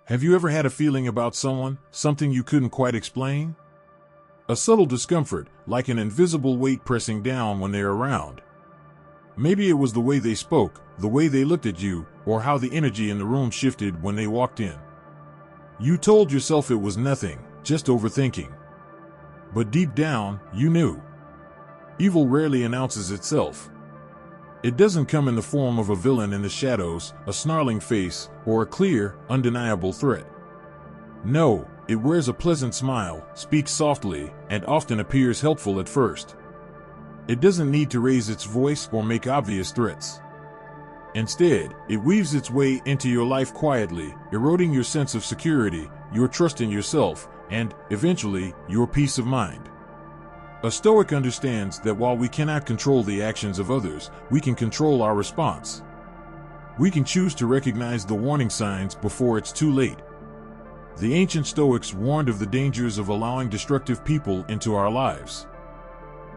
Have you ever had a feeling about someone, something you couldn't quite explain? A subtle discomfort, like an invisible weight pressing down when they're around. Maybe it was the way they spoke, the way they looked at you, or how the energy in the room shifted when they walked in. You told yourself it was nothing, just overthinking. But deep down, you knew. Evil rarely announces itself. It doesn't come in the form of a villain in the shadows, a snarling face, or a clear, undeniable threat. No, it wears a pleasant smile, speaks softly, and often appears helpful at first. It doesn't need to raise its voice or make obvious threats. Instead, it weaves its way into your life quietly, eroding your sense of security, your trust in yourself, and, eventually, your peace of mind. A Stoic understands that while we cannot control the actions of others, we can control our response. We can choose to recognize the warning signs before it's too late. The ancient Stoics warned of the dangers of allowing destructive people into our lives.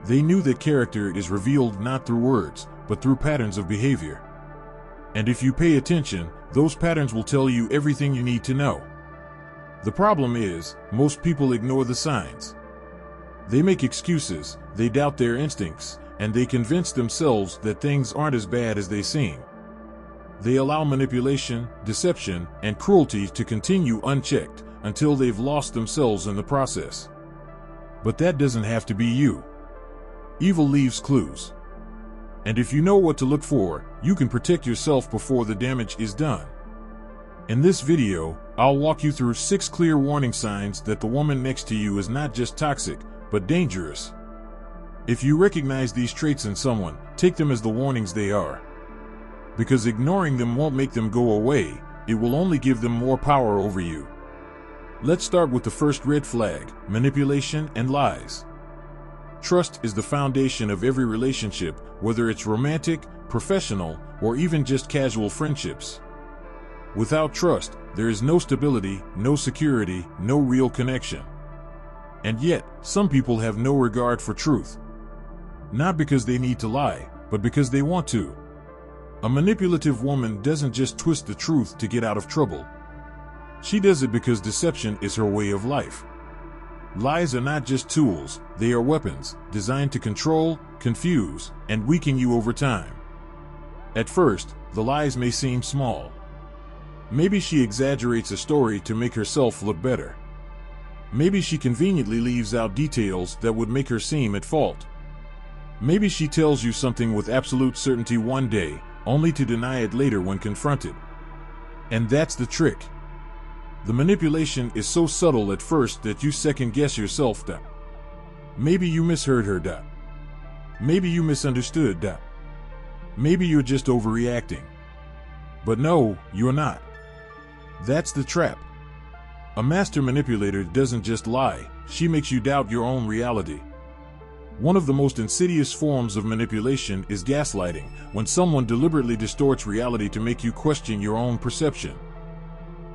They knew that character is revealed not through words, but through patterns of behavior. And if you pay attention, those patterns will tell you everything you need to know. The problem is, most people ignore the signs. They make excuses, they doubt their instincts, and they convince themselves that things aren't as bad as they seem. They allow manipulation, deception, and cruelty to continue unchecked until they've lost themselves in the process. But that doesn't have to be you. Evil leaves clues. And if you know what to look for, you can protect yourself before the damage is done. In this video, I'll walk you through 6 clear warning signs that the woman next to you is not just toxic, but dangerous. If you recognize these traits in someone, take them as the warnings they are. Because ignoring them won't make them go away, it will only give them more power over you. Let's start with the first red flag: manipulation and lies. Trust is the foundation of every relationship, whether it's romantic, professional, or even just casual friendships. Without trust, there is no stability, no security, no real connection. And yet, some people have no regard for truth. Not because they need to lie, but because they want to. A manipulative woman doesn't just twist the truth to get out of trouble. She does it because deception is her way of life. Lies are not just tools, they are weapons, designed to control, confuse, and weaken you over time. At first, the lies may seem small. Maybe she exaggerates a story to make herself look better. Maybe she conveniently leaves out details that would make her seem at fault. Maybe she tells you something with absolute certainty one day, only to deny it later when confronted. And that's the trick. The manipulation is so subtle at first that you second-guess yourself. Maybe you misheard her. Maybe you misunderstood. Maybe you're just overreacting. But no, you're not. That's the trap. A master manipulator doesn't just lie, she makes you doubt your own reality. One of the most insidious forms of manipulation is gaslighting, when someone deliberately distorts reality to make you question your own perception.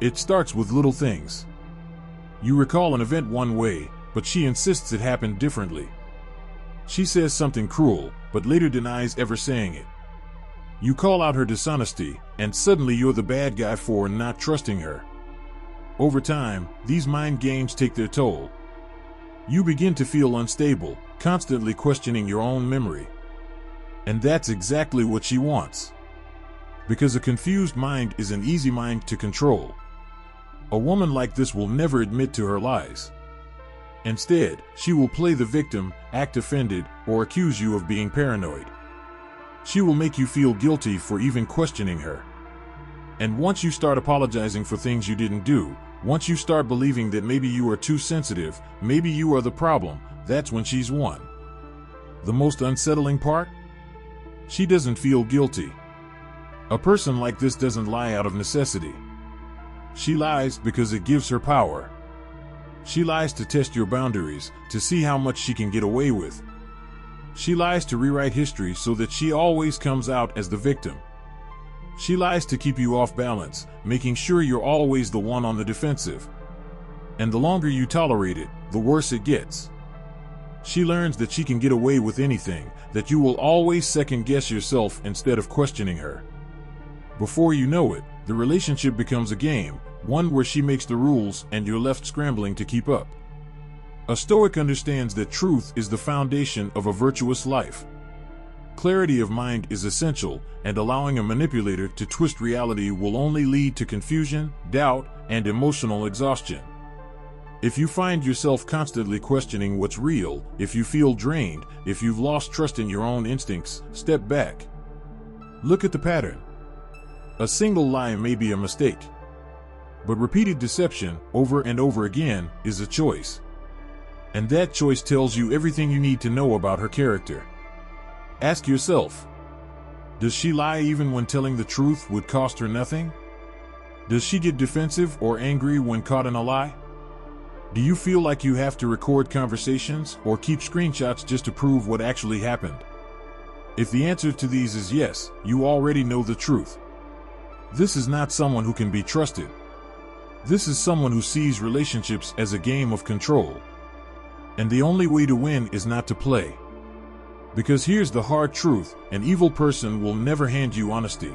It starts with little things. You recall an event one way, but she insists it happened differently. She says something cruel, but later denies ever saying it. You call out her dishonesty, and suddenly you're the bad guy for not trusting her. Over time, these mind games take their toll. You begin to feel unstable, constantly questioning your own memory. And that's exactly what she wants. Because a confused mind is an easy mind to control. A woman like this will never admit to her lies. Instead, she will play the victim, act offended, or accuse you of being paranoid. She will make you feel guilty for even questioning her. And once you start apologizing for things you didn't do, once you start believing that maybe you are too sensitive, maybe you are the problem, that's when she's won. The most unsettling part? She doesn't feel guilty. A person like this doesn't lie out of necessity. She lies because it gives her power. She lies to test your boundaries, to see how much she can get away with. She lies to rewrite history so that she always comes out as the victim. She lies to keep you off balance, making sure you're always the one on the defensive. And the longer you tolerate it, the worse it gets. She learns that she can get away with anything, that you will always second-guess yourself instead of questioning her. Before you know it, the relationship becomes a game, one where she makes the rules and you're left scrambling to keep up. A Stoic understands that truth is the foundation of a virtuous life. Clarity of mind is essential, and allowing a manipulator to twist reality will only lead to confusion, doubt, and emotional exhaustion. If you find yourself constantly questioning what's real, if you feel drained, if you've lost trust in your own instincts, step back. Look at the pattern. A single lie may be a mistake, but repeated deception, over and over again, is a choice. And that choice tells you everything you need to know about her character. Ask yourself, does she lie even when telling the truth would cost her nothing? Does she get defensive or angry when caught in a lie? Do you feel like you have to record conversations or keep screenshots just to prove what actually happened? If the answer to these is yes, you already know the truth. This is not someone who can be trusted. This is someone who sees relationships as a game of control. And the only way to win is not to play. Because here's the hard truth, an evil person will never hand you honesty.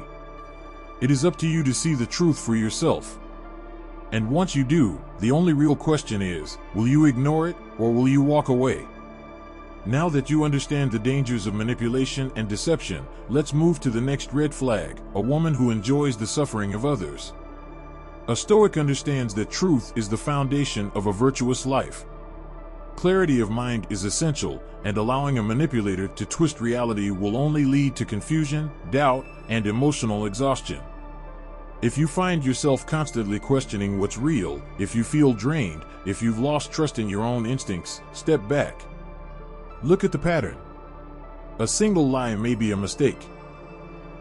It is up to you to see the truth for yourself. And once you do, the only real question is, will you ignore it or will you walk away? Now that you understand the dangers of manipulation and deception, let's move to the next red flag, a woman who enjoys the suffering of others. A Stoic understands that truth is the foundation of a virtuous life. Clarity of mind is essential, and allowing a manipulator to twist reality will only lead to confusion, doubt, and emotional exhaustion. If you find yourself constantly questioning what's real, if you feel drained, if you've lost trust in your own instincts, step back. Look at the pattern. A single lie may be a mistake,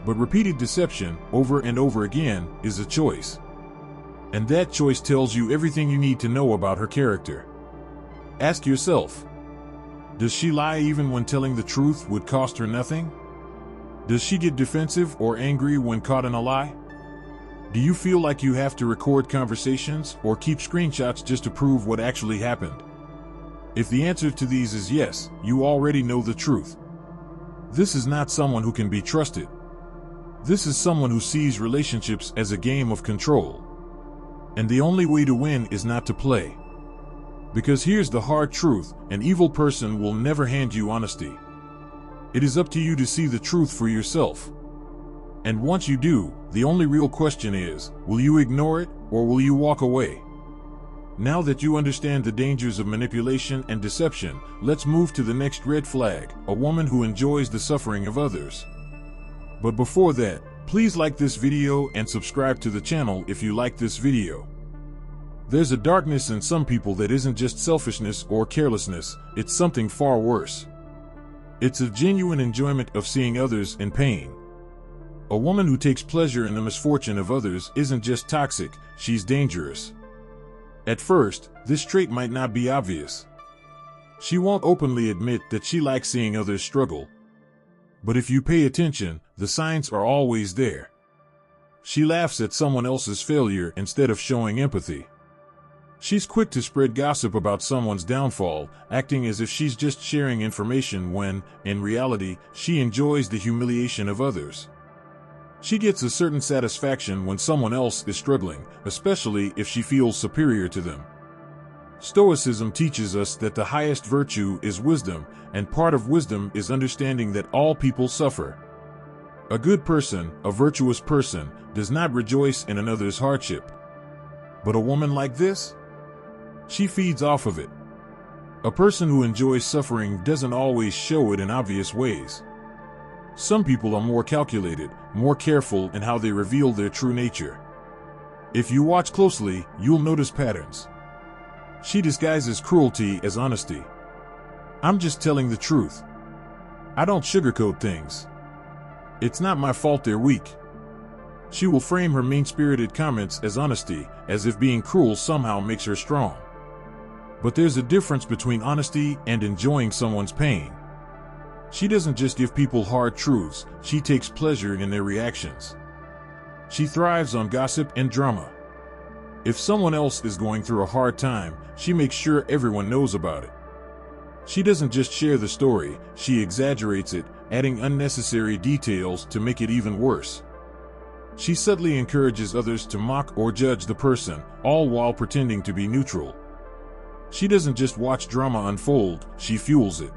but repeated deception, over and over again, is a choice. And that choice tells you everything you need to know about her character. Ask yourself, does she lie even when telling the truth would cost her nothing? Does she get defensive or angry when caught in a lie? Do you feel like you have to record conversations or keep screenshots just to prove what actually happened? If the answer to these is yes, you already know the truth. This is not someone who can be trusted. This is someone who sees relationships as a game of control. And the only way to win is not to play. Because here's the hard truth, an evil person will never hand you honesty. It is up to you to see the truth for yourself. And once you do, the only real question is, will you ignore it or will you walk away? Now that you understand the dangers of manipulation and deception, let's move to the next red flag, a woman who enjoys the suffering of others. But before that, please like this video and subscribe to the channel if you like this video. There's a darkness in some people that isn't just selfishness or carelessness, it's something far worse. It's a genuine enjoyment of seeing others in pain. A woman who takes pleasure in the misfortune of others isn't just toxic, she's dangerous. At first, this trait might not be obvious. She won't openly admit that she likes seeing others struggle. But if you pay attention, the signs are always there. She laughs at someone else's failure instead of showing empathy. She's quick to spread gossip about someone's downfall, acting as if she's just sharing information when, in reality, she enjoys the humiliation of others. She gets a certain satisfaction when someone else is struggling, especially if she feels superior to them. Stoicism teaches us that the highest virtue is wisdom, and part of wisdom is understanding that all people suffer. A good person, a virtuous person, does not rejoice in another's hardship. But a woman like this? She feeds off of it. A person who enjoys suffering doesn't always show it in obvious ways. Some people are more calculated, more careful in how they reveal their true nature. If you watch closely, you'll notice patterns. She disguises cruelty as honesty. I'm just telling the truth. I don't sugarcoat things. It's not my fault they're weak. She will frame her mean-spirited comments as honesty, as if being cruel somehow makes her strong. But there's a difference between honesty and enjoying someone's pain. She doesn't just give people hard truths, she takes pleasure in their reactions. She thrives on gossip and drama. If someone else is going through a hard time, she makes sure everyone knows about it. She doesn't just share the story, she exaggerates it, adding unnecessary details to make it even worse. She subtly encourages others to mock or judge the person, all while pretending to be neutral. She doesn't just watch drama unfold, she fuels it.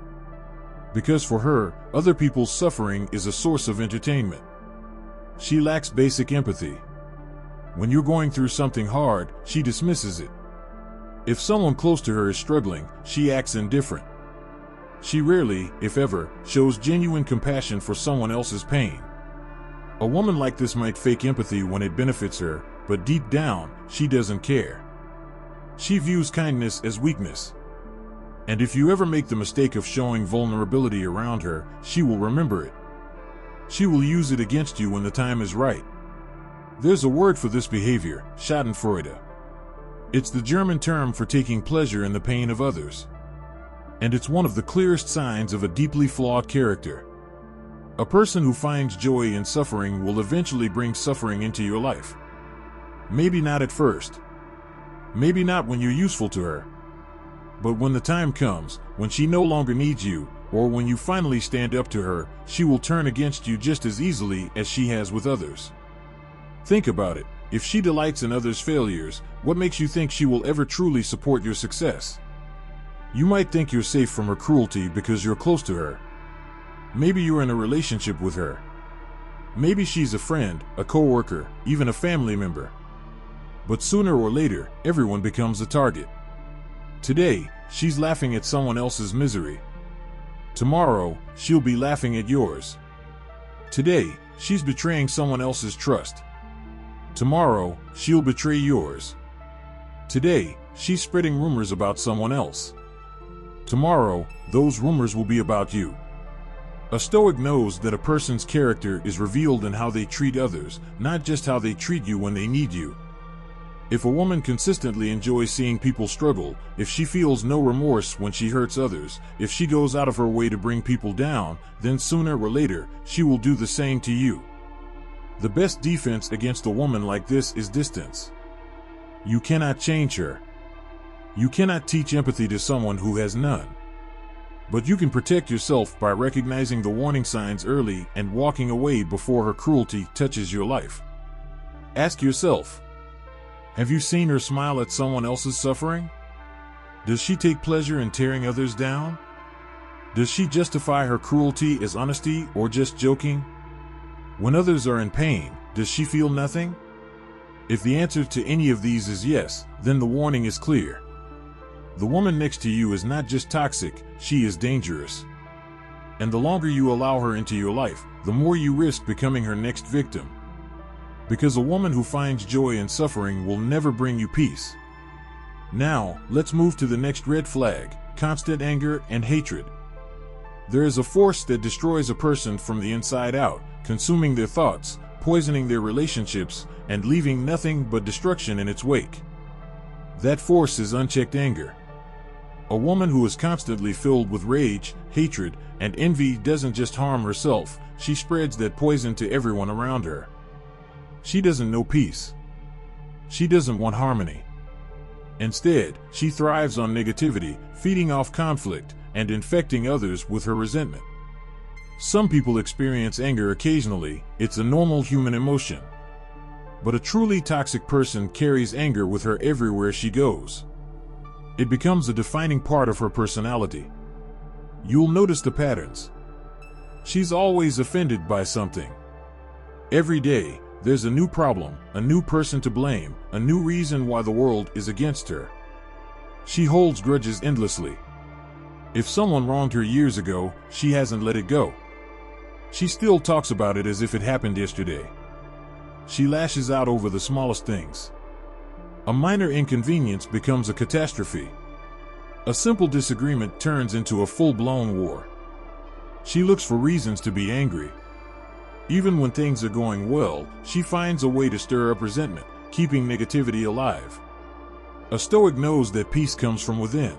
Because for her, other people's suffering is a source of entertainment. She lacks basic empathy. When you're going through something hard, she dismisses it. If someone close to her is struggling, she acts indifferent. She rarely, if ever, shows genuine compassion for someone else's pain. A woman like this might fake empathy when it benefits her, but deep down, she doesn't care. She views kindness as weakness. And if you ever make the mistake of showing vulnerability around her, she will remember it. She will use it against you when the time is right. There's a word for this behavior, Schadenfreude. It's the German term for taking pleasure in the pain of others. And it's one of the clearest signs of a deeply flawed character. A person who finds joy in suffering will eventually bring suffering into your life. Maybe not at first. Maybe not when you're useful to her. But when the time comes, when she no longer needs you, or when you finally stand up to her, she will turn against you just as easily as she has with others. Think about it. If she delights in others' failures, what makes you think she will ever truly support your success? You might think you're safe from her cruelty because you're close to her. Maybe you're in a relationship with her. Maybe she's a friend, a coworker, even a family member. But sooner or later, everyone becomes a target. Today, she's laughing at someone else's misery. Tomorrow, she'll be laughing at yours. Today, she's betraying someone else's trust. Tomorrow, she'll betray yours. Today, she's spreading rumors about someone else. Tomorrow, those rumors will be about you. A Stoic knows that a person's character is revealed in how they treat others, not just how they treat you when they need you. If a woman consistently enjoys seeing people struggle, if she feels no remorse when she hurts others, if she goes out of her way to bring people down, then sooner or later, she will do the same to you. The best defense against a woman like this is distance. You cannot change her. You cannot teach empathy to someone who has none. But you can protect yourself by recognizing the warning signs early and walking away before her cruelty touches your life. Ask yourself, have you seen her smile at someone else's suffering? Does she take pleasure in tearing others down? Does she justify her cruelty as honesty or just joking? When others are in pain, does she feel nothing? If the answer to any of these is yes, then the warning is clear. The woman next to you is not just toxic, she is dangerous. And the longer you allow her into your life, the more you risk becoming her next victim. Because a woman who finds joy in suffering will never bring you peace. Now, let's move to the next red flag: constant anger and hatred. There is a force that destroys a person from the inside out, consuming their thoughts, poisoning their relationships, and leaving nothing but destruction in its wake. That force is unchecked anger. A woman who is constantly filled with rage, hatred, and envy doesn't just harm herself, she spreads that poison to everyone around her. She doesn't know peace. She doesn't want harmony. Instead, she thrives on negativity, feeding off conflict, and infecting others with her resentment. Some people experience anger occasionally, it's a normal human emotion. But a truly toxic person carries anger with her everywhere she goes. It becomes a defining part of her personality. You'll notice the patterns. She's always offended by something. Every day, there's a new problem, a new person to blame, a new reason why the world is against her. She holds grudges endlessly. If someone wronged her years ago, she hasn't let it go. She still talks about it as if it happened yesterday. She lashes out over the smallest things. A minor inconvenience becomes a catastrophe. A simple disagreement turns into a full-blown war. She looks for reasons to be angry. Even when things are going well, she finds a way to stir up resentment, keeping negativity alive. A Stoic knows that peace comes from within.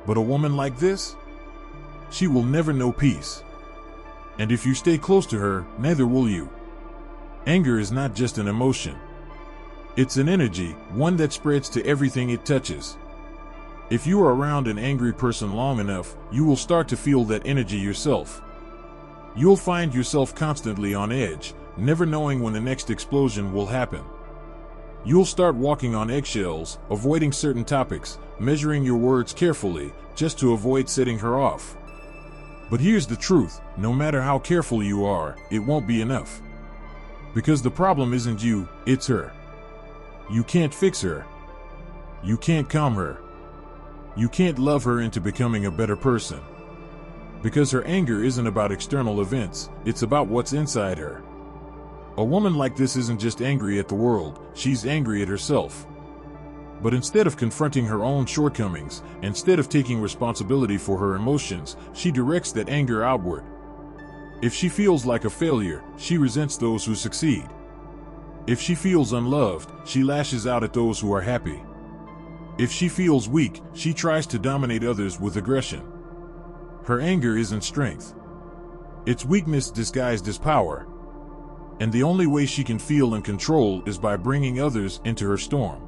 But a woman like this? She will never know peace. And if you stay close to her, neither will you. Anger is not just an emotion. It's an energy, one that spreads to everything it touches. If you are around an angry person long enough, you will start to feel that energy yourself. You'll find yourself constantly on edge, never knowing when the next explosion will happen. You'll start walking on eggshells, avoiding certain topics, measuring your words carefully, just to avoid setting her off. But here's the truth, no matter how careful you are, it won't be enough. Because the problem isn't you, it's her. You can't fix her. You can't calm her. You can't love her into becoming a better person. Because her anger isn't about external events, it's about what's inside her. A woman like this isn't just angry at the world, she's angry at herself. But instead of confronting her own shortcomings, instead of taking responsibility for her emotions, she directs that anger outward. If she feels like a failure, she resents those who succeed. If she feels unloved, she lashes out at those who are happy. If she feels weak, she tries to dominate others with aggression. Her anger isn't strength. It's weakness disguised as power. And the only way she can feel in control is by bringing others into her storm.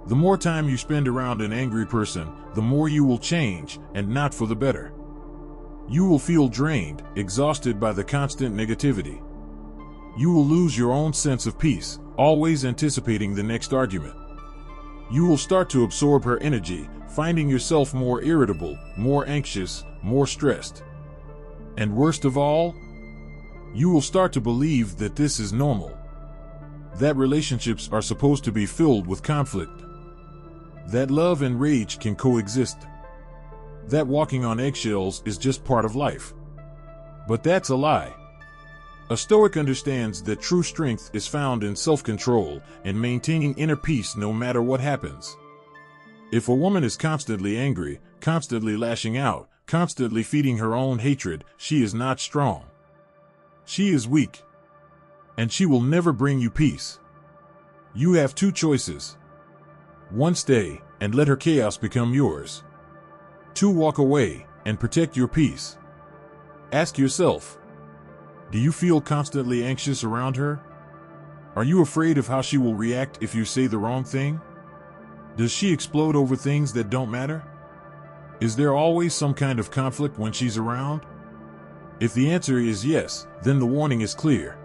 The more time you spend around an angry person, the more you will change, and not for the better. You will feel drained, exhausted by the constant negativity. You will lose your own sense of peace, always anticipating the next argument. You will start to absorb her energy, finding yourself more irritable, more anxious, more stressed. And worst of all, you will start to believe that this is normal. That relationships are supposed to be filled with conflict. That love and rage can coexist. That walking on eggshells is just part of life. But that's a lie. A Stoic understands that true strength is found in self-control and maintaining inner peace no matter what happens. If a woman is constantly angry, constantly lashing out, constantly feeding her own hatred, she is not strong. She is weak. And she will never bring you peace. You have two choices. 1, stay and let her chaos become yours. 2, walk away and protect your peace. Ask yourself, do you feel constantly anxious around her? Are you afraid of how she will react if you say the wrong thing? Does she explode over things that don't matter? Is there always some kind of conflict when she's around? If the answer is yes, then the warning is clear.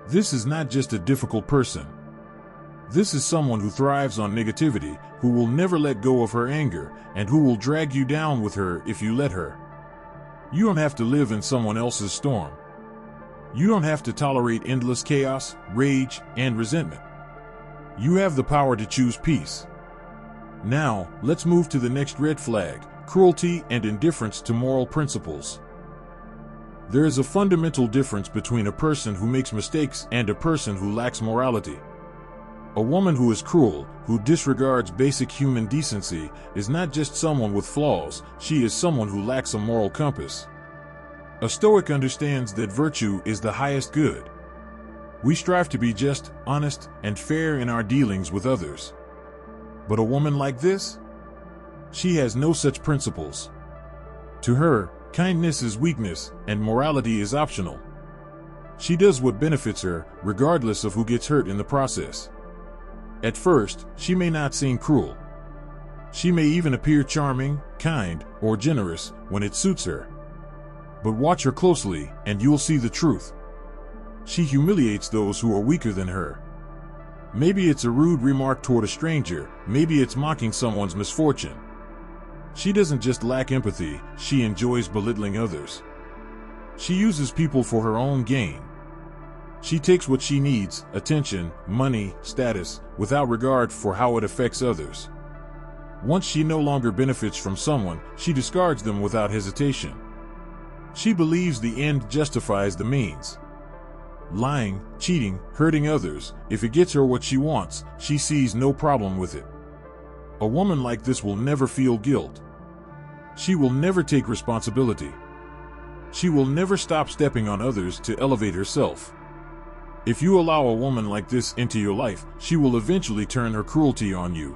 This is not just a difficult person. This is someone who thrives on negativity, who will never let go of her anger, and who will drag you down with her if you let her. You don't have to live in someone else's storm. You don't have to tolerate endless chaos, rage, and resentment. You have the power to choose peace. Now, let's move to the next red flag: cruelty and indifference to moral principles. There is a fundamental difference between a person who makes mistakes and a person who lacks morality. A woman who is cruel, who disregards basic human decency, is not just someone with flaws, she is someone who lacks a moral compass. A Stoic understands that virtue is the highest good. We strive to be just, honest, and fair in our dealings with others. But a woman like this? She has no such principles. To her, kindness is weakness, and morality is optional. She does what benefits her, regardless of who gets hurt in the process. At first, she may not seem cruel. She may even appear charming, kind, or generous when it suits her. But watch her closely, and you'll see the truth. She humiliates those who are weaker than her. Maybe it's a rude remark toward a stranger, maybe it's mocking someone's misfortune. She doesn't just lack empathy, she enjoys belittling others. She uses people for her own gain. She takes what she needs, attention, money, status, without regard for how it affects others. Once she no longer benefits from someone, she discards them without hesitation. She believes the end justifies the means. Lying, cheating, hurting others, if it gets her what she wants, she sees no problem with it. A woman like this will never feel guilt. She will never take responsibility. She will never stop stepping on others to elevate herself. If you allow a woman like this into your life, she will eventually turn her cruelty on you.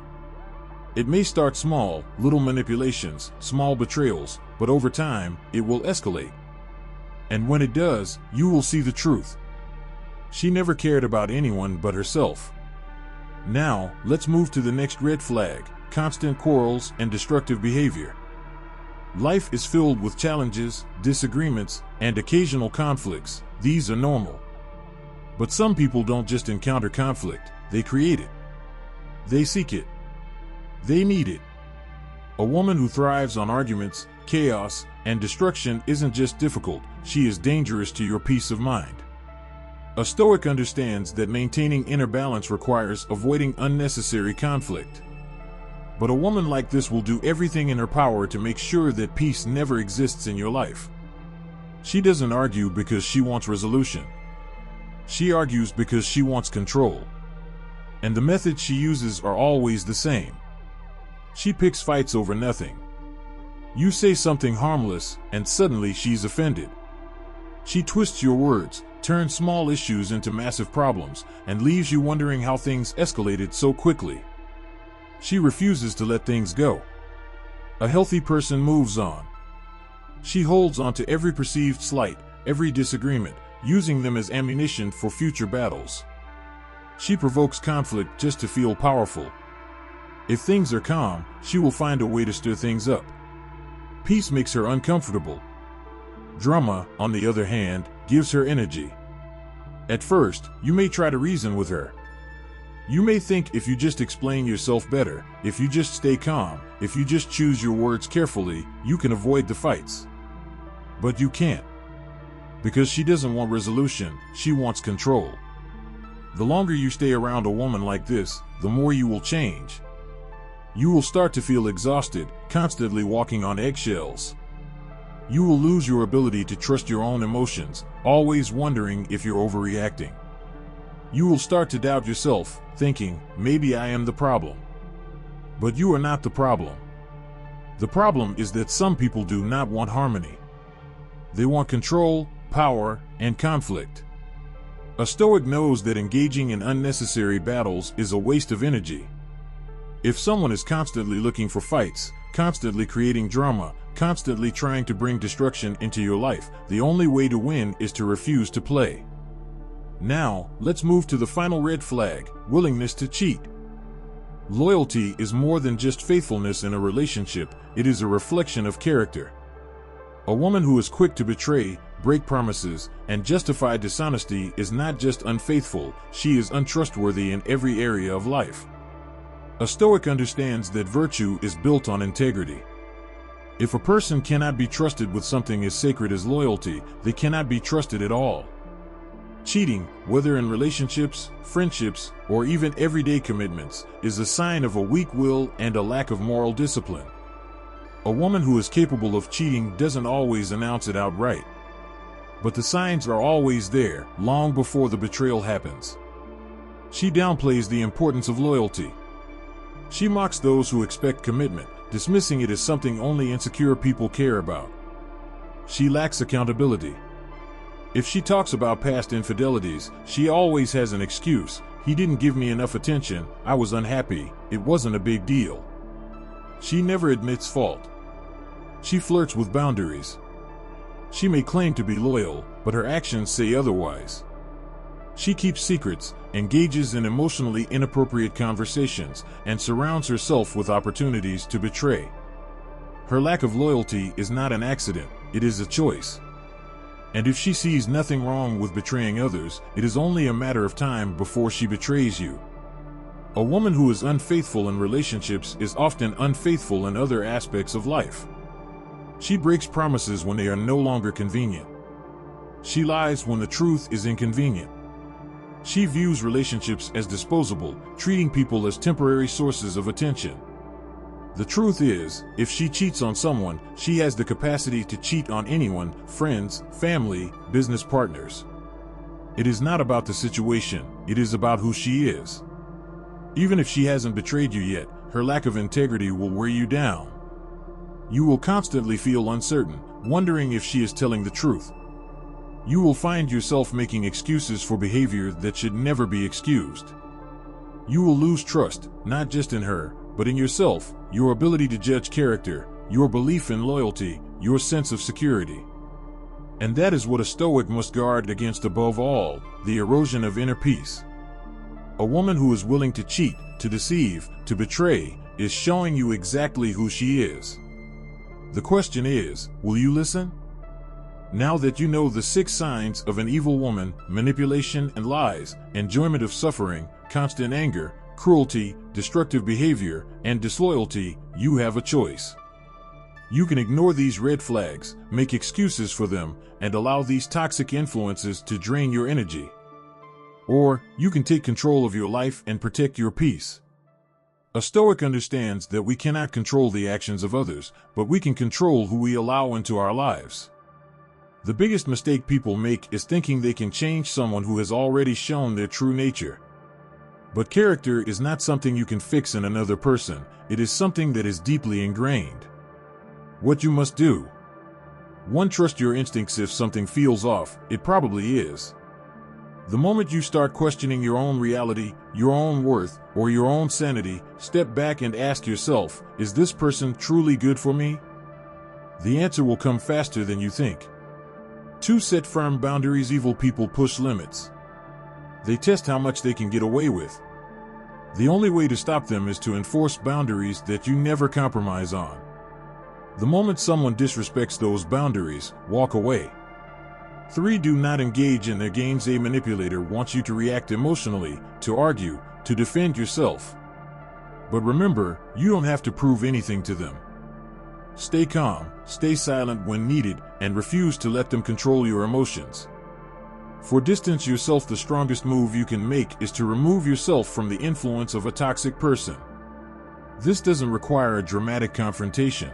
It may start small, little manipulations, small betrayals, but over time, it will escalate. And when it does, you will see the truth. She never cared about anyone but herself. Now, let's move to the next red flag: constant quarrels and destructive behavior. Life is filled with challenges, disagreements, and occasional conflicts. These are normal. But some people don't just encounter conflict, they create it. They seek it. They need it. A woman who thrives on arguments, chaos, and destruction isn't just difficult, she is dangerous to your peace of mind. A Stoic understands that maintaining inner balance requires avoiding unnecessary conflict. But a woman like this will do everything in her power to make sure that peace never exists in your life. She doesn't argue because she wants resolution. She argues because she wants control. And the methods she uses are always the same. She picks fights over nothing. You say something harmless, and suddenly she's offended. She twists your words, turns small issues into massive problems, and leaves you wondering how things escalated so quickly. She refuses to let things go. A healthy person moves on. She holds on to every perceived slight, every disagreement, using them as ammunition for future battles. She provokes conflict just to feel powerful. If things are calm, she will find a way to stir things up. Peace makes her uncomfortable. Drama, on the other hand, gives her energy. At first, you may try to reason with her. You may think if you just explain yourself better, if you just stay calm, if you just choose your words carefully, you can avoid the fights. But you can't. Because she doesn't want resolution, she wants control. The longer you stay around a woman like this, the more you will change. You will start to feel exhausted, constantly walking on eggshells. You will lose your ability to trust your own emotions, always wondering if you're overreacting. You will start to doubt yourself, thinking, maybe I am the problem. But you are not the problem. The problem is that some people do not want harmony. They want control, power, and conflict. A Stoic knows that engaging in unnecessary battles is a waste of energy. If someone is constantly looking for fights, constantly creating drama, constantly trying to bring destruction into your life, the only way to win is to refuse to play. Now, let's move to the final red flag, willingness to cheat. Loyalty is more than just faithfulness in a relationship, it is a reflection of character. A woman who is quick to betray, break promises, and justify dishonesty is not just unfaithful, she is untrustworthy in every area of life. A Stoic understands that virtue is built on integrity. If a person cannot be trusted with something as sacred as loyalty, they cannot be trusted at all. Cheating, whether in relationships, friendships, or even everyday commitments, is a sign of a weak will and a lack of moral discipline. A woman who is capable of cheating doesn't always announce it outright. But the signs are always there, long before the betrayal happens. She downplays the importance of loyalty. She mocks those who expect commitment, dismissing it as something only insecure people care about. She lacks accountability. If she talks about past infidelities, she always has an excuse. He didn't give me enough attention, I was unhappy, it wasn't a big deal. She never admits fault. She flirts with boundaries. She may claim to be loyal, but her actions say otherwise. She keeps secrets, engages in emotionally inappropriate conversations, and surrounds herself with opportunities to betray. Her lack of loyalty is not an accident, it is a choice. And if she sees nothing wrong with betraying others, it is only a matter of time before she betrays you. A woman who is unfaithful in relationships is often unfaithful in other aspects of life. She breaks promises when they are no longer convenient. She lies when the truth is inconvenient. She views relationships as disposable, treating people as temporary sources of attention. The truth is, if she cheats on someone, she has the capacity to cheat on anyone, friends, family, business partners. It is not about the situation, it is about who she is. Even if she hasn't betrayed you yet, her lack of integrity will wear you down. You will constantly feel uncertain, wondering if she is telling the truth. You will find yourself making excuses for behavior that should never be excused. You will lose trust, not just in her, but in yourself, your ability to judge character, your belief in loyalty, your sense of security. And that is what a Stoic must guard against above all, the erosion of inner peace. A woman who is willing to cheat, to deceive, to betray, is showing you exactly who she is. The question is, will you listen? Now that you know the 6 signs of an evil woman: manipulation and lies, enjoyment of suffering, constant anger, cruelty, destructive behavior, and disloyalty, you have a choice. You can ignore these red flags, make excuses for them, and allow these toxic influences to drain your energy. Or, you can take control of your life and protect your peace. A Stoic understands that we cannot control the actions of others, but we can control who we allow into our lives. The biggest mistake people make is thinking they can change someone who has already shown their true nature. But character is not something you can fix in another person, it is something that is deeply ingrained. What you must do: 1. Trust your instincts. If something feels off, it probably is. The moment you start questioning your own reality, your own worth, or your own sanity, step back and ask yourself, is this person truly good for me? The answer will come faster than you think. 2. Set firm boundaries. Evil people push limits. They test how much they can get away with. The only way to stop them is to enforce boundaries that you never compromise on. The moment someone disrespects those boundaries, walk away. 3. Do not engage in their games. A manipulator wants you to react emotionally, to argue, to defend yourself. But remember, you don't have to prove anything to them. Stay calm, stay silent when needed, and refuse to let them control your emotions. For distance yourself. The strongest move you can make is to remove yourself from the influence of a toxic person. This doesn't require a dramatic confrontation.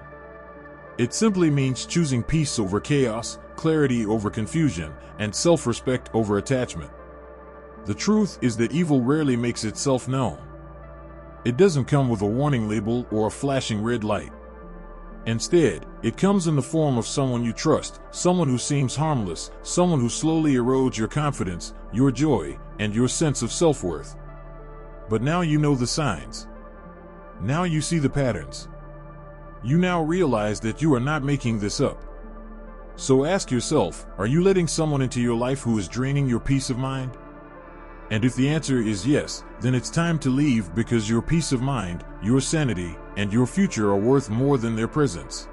It simply means choosing peace over chaos, clarity over confusion, and self-respect over attachment. The truth is that evil rarely makes itself known. It doesn't come with a warning label or a flashing red light. Instead, it comes in the form of someone you trust, someone who seems harmless, someone who slowly erodes your confidence, your joy, and your sense of self-worth. But now you know the signs. Now you see the patterns. You now realize that you are not making this up. So ask yourself, are you letting someone into your life who is draining your peace of mind? And if the answer is yes, then it's time to leave, because your peace of mind, your sanity, and your future are worth more than their presence.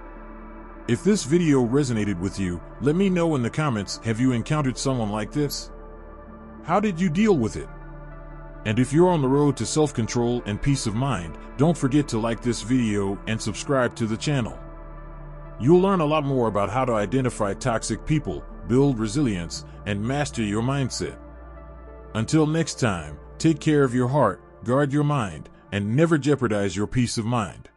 If this video resonated with you, let me know in the comments. Have you encountered someone like this? How did you deal with it? And if you're on the road to self-control and peace of mind, don't forget to like this video and subscribe to the channel. You'll learn a lot more about how to identify toxic people, build resilience, and master your mindset. Until next time, take care of your heart, guard your mind, and never jeopardize your peace of mind.